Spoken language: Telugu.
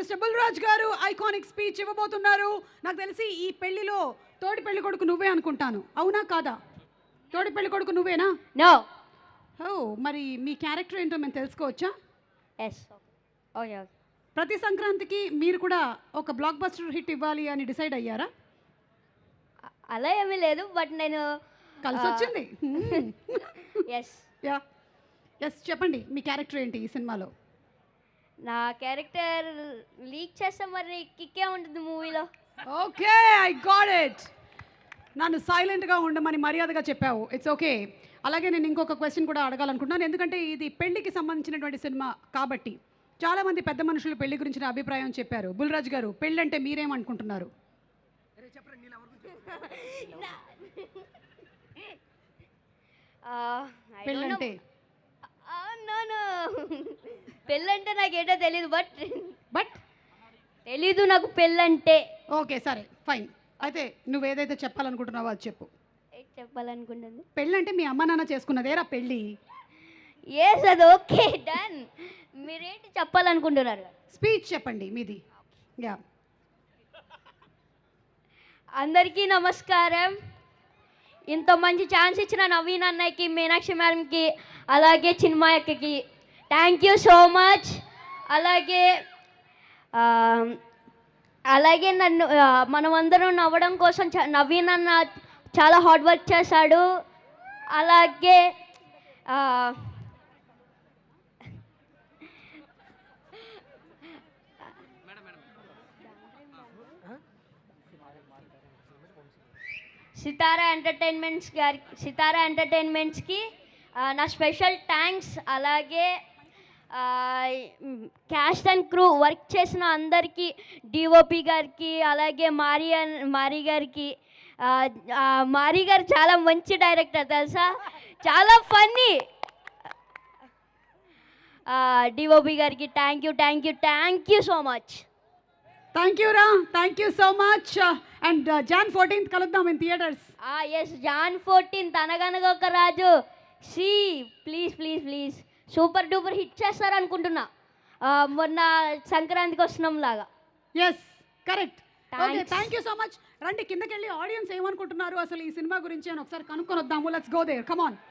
మిస్టర్ బుల్రాజ్ గారు ఐకానిక్ స్పీచ్ ఇవ్వబోతున్నారు. నాకు తెలిసి ఈ పెళ్లిలో తోడి పెళ్లి కొడుకు నువ్వే అనుకుంటాను, అవునా కాదా? తోడి పెళ్లి కొడుకు నువ్వేనా? నో. ఓ, మరి మీ క్యారెక్టర్ ఏంటో మేము తెలుసుకోవచ్చా? ఎస్. ఓకే. ప్రతి సంక్రాంతికి మీరు కూడా ఒక బ్లాక్ బస్టర్ హిట్ ఇవ్వాలి అని డిసైడ్ అయ్యారా? అలా ఏమీ లేదు, బట్ నేను కలిసి వచ్చింది. ఎస్. యా, ఎస్, చెప్పండి మీ క్యారెక్టర్ ఏంటి ఈ సినిమాలో? నా క్యారెక్టర్ లీక్ చేస్తే మరి కిక్కే ఉంటుంది మూవీలో. Okay, I got it. నన్ను సైలెంట్గా ఉండమని మర్యాదగా చెప్పావు. It's okay. అలాగే నేను ఇంకొక క్వశ్చన్ కూడా అడగాలనుకుంటున్నాను, ఎందుకంటే ఇది పెళ్లికి సంబంధించినటువంటి సినిమా కాబట్టి చాలామంది పెద్ద మనుషులు పెళ్లి గురించిన అభిప్రాయం చెప్పారు. బుల్రాజ్ గారు, పెళ్ళి అంటే మీరేమనుకుంటున్నారు? పెళ్ళంటే పెళ్ళంటే నాకేటో తెలీదు, బట్ తెలీదు నాకు పెళ్ళంటే. ఓకే, సరే, ఫైన్. అయితే నువ్వేదైతే చెప్పాలనుకుంటున్నావో అది చెప్పు. చెప్పాలనుకుంటుంది పెళ్ళంటే మీ అమ్మ నాన్న చేసుకున్నదేరా పెళ్ళి. ఎస్, అది ఓకే, డన్. మీరేంటి చెప్పాలనుకుంటున్నారు? స్పీచ్ చెప్పండి మీది. యా. అందరికీ నమస్కారం. ఇంత మంచి ఛాన్స్ ఇచ్చిన నవీన్ అన్నయ్యకి, మీనాక్షి మ్యామ్కి, అలాగే చిన్మయక్కకి థ్యాంక్ యూ సో మచ్. అలాగే నన్ను మనమందరం నవ్వడం కోసం నవీన్ అన్న చాలా హార్డ్ వర్క్ చేశాడు. అలాగే సితారా ఎంటర్టైన్మెంట్స్కి నా స్పెషల్ థ్యాంక్స్. అలాగే క్యాస్ట్ అండ్ క్రూ వర్క్ చేసిన అందరికీ, డిఓపి గారికి, అలాగే మారీ గారికి. మారీ గారు చాలా మంచి డైరెక్టర్ తెలుసా, చాలా ఫన్నీ. డిఓపి గారికి thank you so much. Thank you రా, thank you so much. And Jan 14th కలుద్దాం in theatres. Yes, Jan 14th Anaganaga Oka Raju. Please super duper hit చేస్తారు అనుకుంటున్నా, మొన్న సంక్రాంతికి వస్తున్నాం లాగా. Yes, correct. Okay, thank you so much. రండి కిందకి వెళ్ళి ఆడియన్స్ ఏమనుకుంటున్నారు అసలు ఈ సినిమా గురించి అని ఒకసారి కనుక్కొని వద్దాము. Let's go there, come on.